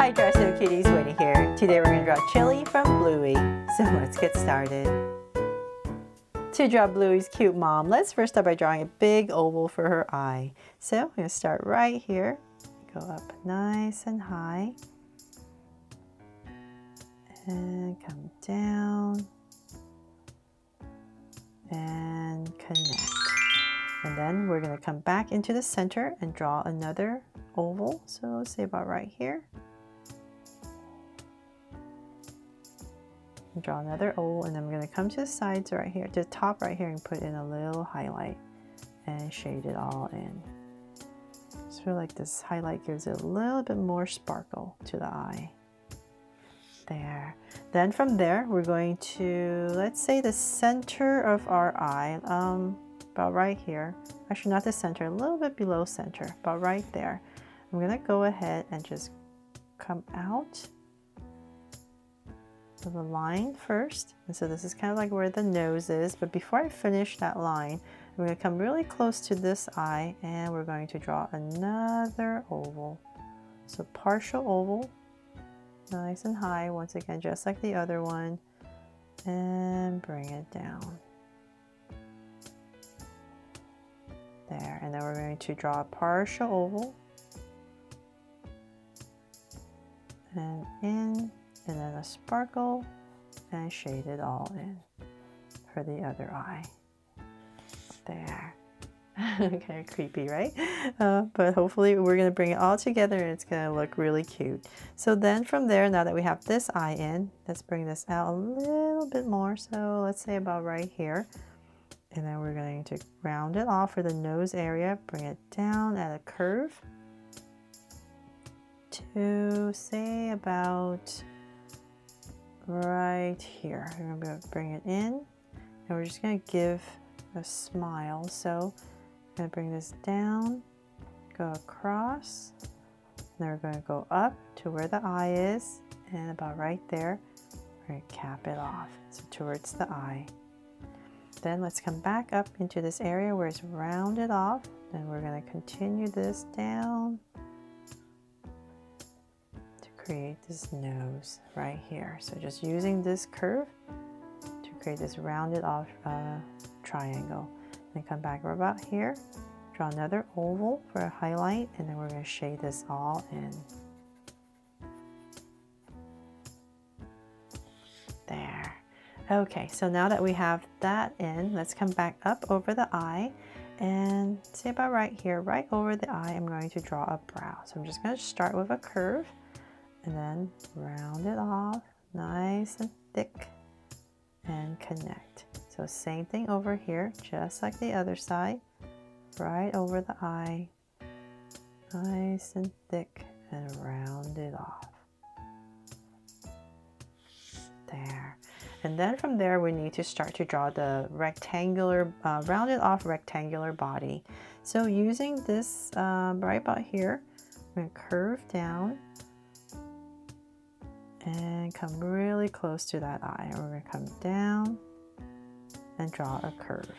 Hi Dressing Cuties, Winnie here. Today we're going to draw Chilli from Bluey. So let's get started. To draw Bluey's cute mom, let's first start by drawing a big oval for her eye. So I'm going to start right here. Go up nice and high. And come down. And connect. And then we're going to come back into the center and draw another oval. So let's say about right here. Draw another oval, and then we're going to come to the sides right here, to the top right here, and put in a little highlight and shade it all in. Just feel like this highlight gives it a little bit more sparkle to the eye. There. Then from there, we're going to, let's say the center of our eye, about right here. Actually, not the center, a little bit below center, about right there. I'm going to go ahead and just come out of the line first. And so this is kind of like where the nose is. But before I finish that line, I'm going to come really close to this eye and we're going to draw another oval. So partial oval, nice and high, once again, just like the other one. And bring it down. There. And then we're going to draw a partial oval. And in. And then a sparkle and shade it all in for the other eye. There. Kind of creepy, right? But hopefully we're going to bring it all together and it's going to look really cute. So then from there, now that we have this eye in, let's bring this out a little bit more. So let's say about right here. And then we're going to round it off for the nose area, bring it down at a curve to say about right here. We're going to bring it in and we're just going to give a smile. So I'm going to bring this down, go across, and then we're going to go up to where the eye is, and about right there we're going to cap it off, so towards the eye. Then let's come back up into this area where it's rounded off, and we're going to continue this down create this nose right here. So just using this curve to create this rounded off triangle. Then come back about here, draw another oval for a highlight, and then we're going to shade this all in. There. Okay, so now that we have that in, let's come back up over the eye and say about right here, right over the eye, I'm going to draw a brow. So I'm just going to start with a curve and then round it off nice and thick and connect. So same thing over here, just like the other side, right over the eye, nice and thick, and round it off. There. And then from there we need to start to draw the rectangular, rounded off rectangular body. So using this right about here, we're going to curve down and come really close to that eye. We're going to come down and draw a curve.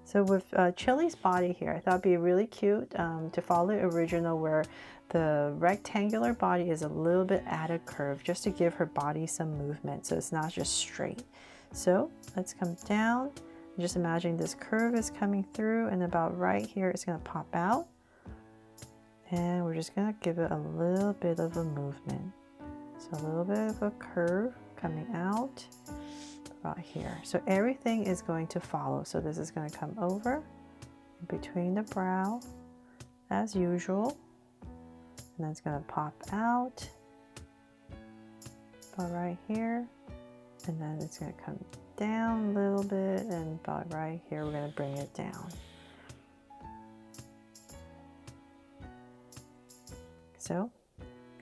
So with Chilli's body here, I thought it'd be really cute to follow the original where the rectangular body is a little bit at a curve just to give her body some movement so it's not just straight. So let's come down. Just imagine this curve is coming through and about right here it's going to pop out. And we're just going to give it a little bit of a movement. So a little bit of a curve coming out about here. So everything is going to follow. So this is going to come over in between the brow as usual. And then it's going to pop out about right here. And then it's going to come down a little bit and about right here we're going to bring it down. So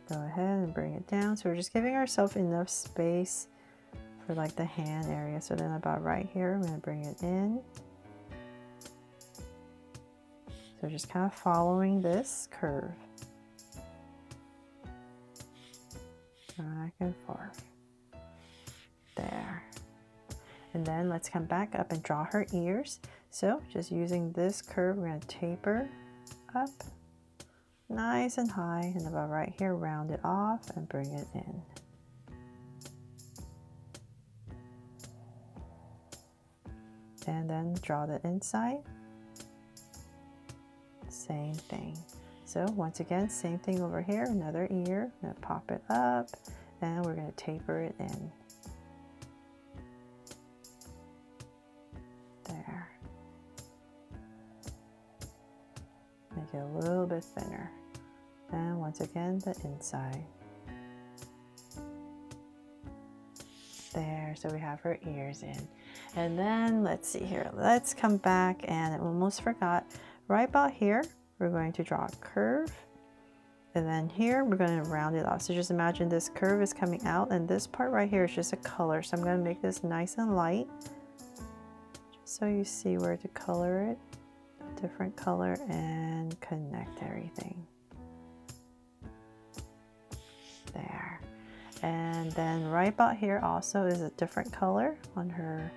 go ahead and bring it down. So we're just giving ourselves enough space for like the hand area. So then about right here, I'm going to bring it in. So just kind of following this curve. Back and forth. There. And then let's come back up and draw her ears. So just using this curve, we're going to taper up nice and high, and about right here, round it off and bring it in. And then draw the inside. Same thing. So once again, same thing over here, another ear. I'm going to pop it up and we're going to taper it in. There. Make it a little bit thinner. And once again, the inside. There, so we have her ears in. And then let's see here, let's come back, and I almost forgot, right about here, we're going to draw a curve. And then here, we're going to round it off. So just imagine this curve is coming out, and this part right here is just a color. So I'm going to make this nice and light, just so you see where to color it. A different color and connect everything. There. And then right about here also is a different color on her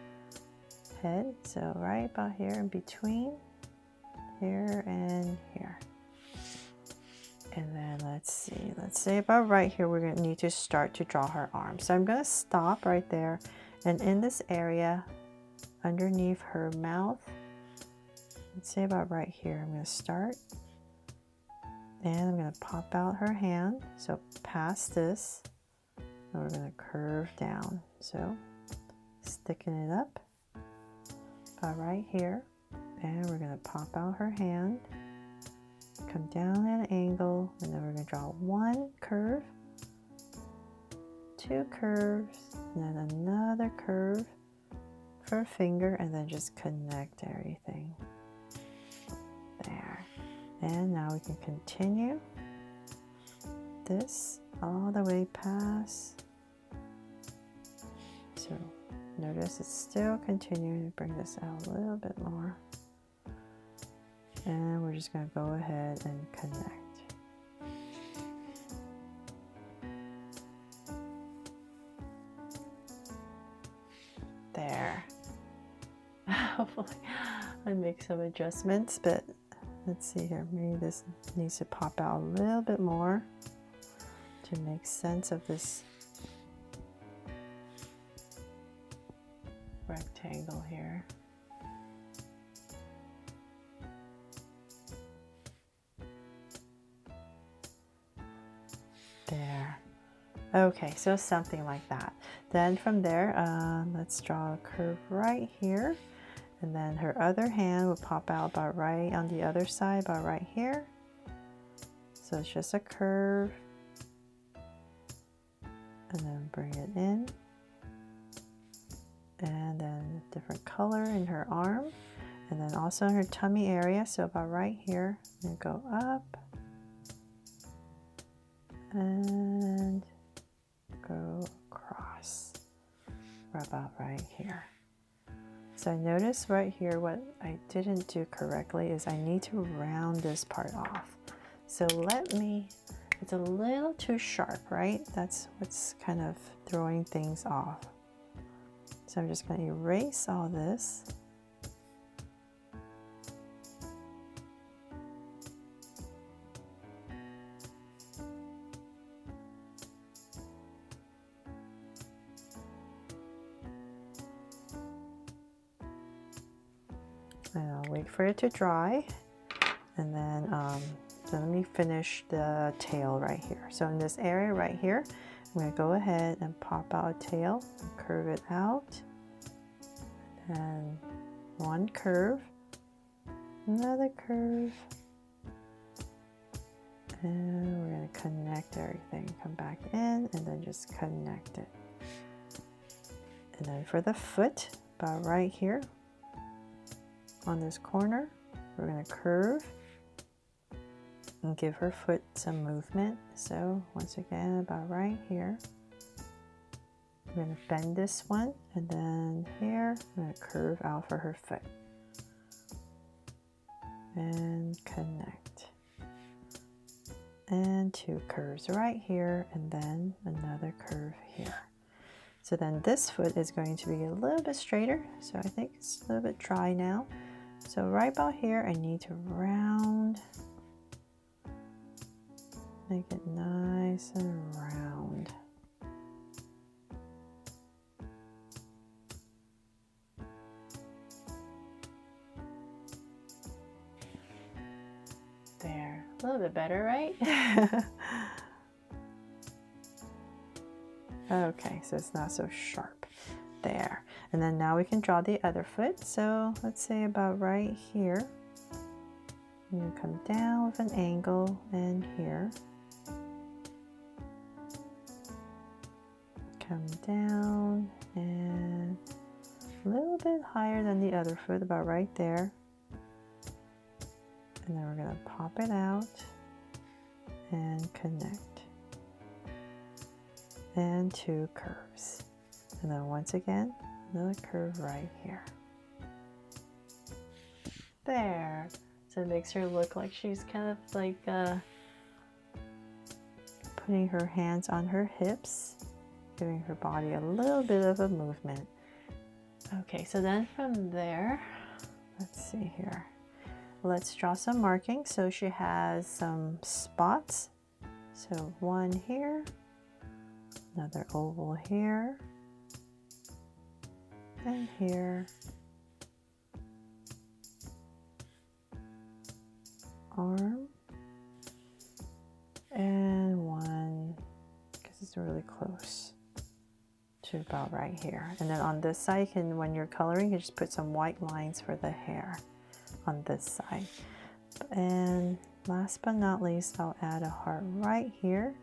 head. So right about here in between, here and here. And then let's say about right here, we're going to need to start to draw her arm. So I'm going to stop right there. And in this area, underneath her mouth, let's say about right here, I'm going to start. And I'm going to pop out her hand. So past this, and we're going to curve down. So sticking it up about right here. And we're going to pop out her hand. Come down at an angle, and then we're going to draw one curve, two curves, and then another curve for a finger, and then just connect everything. There. And now we can continue this all the way past. So notice it's still continuing to bring this out a little bit more. And we're just going to go ahead and connect. There. Hopefully I make some adjustments, but let's see here. Maybe this needs to pop out a little bit more to make sense of this rectangle here. There. Okay, so something like that. Then from there, let's draw a curve right here. And then her other hand will pop out about right on the other side, about right here. So it's just a curve. And then bring it in. And then a different color in her arm. And then also in her tummy area, so about right here. I'm going to go up. And go across about right here. So notice right here what I didn't do correctly is I need to round this part off. So it's a little too sharp, right? That's what's kind of throwing things off. So I'm just going to erase all this. And I'll wait for it to dry, and then so let me finish the tail right here. So in this area right here, I'm going to go ahead and pop out a tail and curve it out, and one curve, another curve, and we're going to connect everything. Come back in and then just connect it. And then for the foot, about right here, on this corner, we're going to curve and give her foot some movement. So once again, about right here, we're going to bend this one, and then here, I'm going to curve out for her foot and connect. And two curves right here, and then another curve here. So then this foot is going to be a little bit straighter. So I think it's a little bit dry now. So right about here, I need to round Make it nice and round. There, a little bit better, right? Okay, so it's not so sharp. There. And then now we can draw the other foot. So let's say about right here. You come down with an angle and here. Come down and a little bit higher than the other foot, about right there. And then we're going to pop it out and connect. And 2 curves. And then once again, another curve right here. There. So it makes her look like she's kind of like putting her hands on her hips, giving her body a little bit of a movement. Okay, so then from there, let's see here. Let's draw some markings. So she has some spots. So one here, another oval here, and here, arm, and one, because it's really close to about right here. And then on this side, you can, when you're coloring, you just put some white lines for the hair on this side. And last but not least, I'll add a heart right here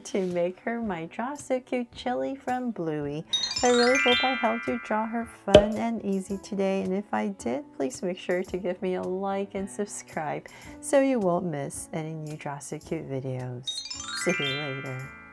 to make her my Draw So Cute Chilli from Bluey. I really hope I helped you draw her fun and easy today, and if I did, please make sure to give me a like and subscribe so you won't miss any new Draw So Cute videos. See you later.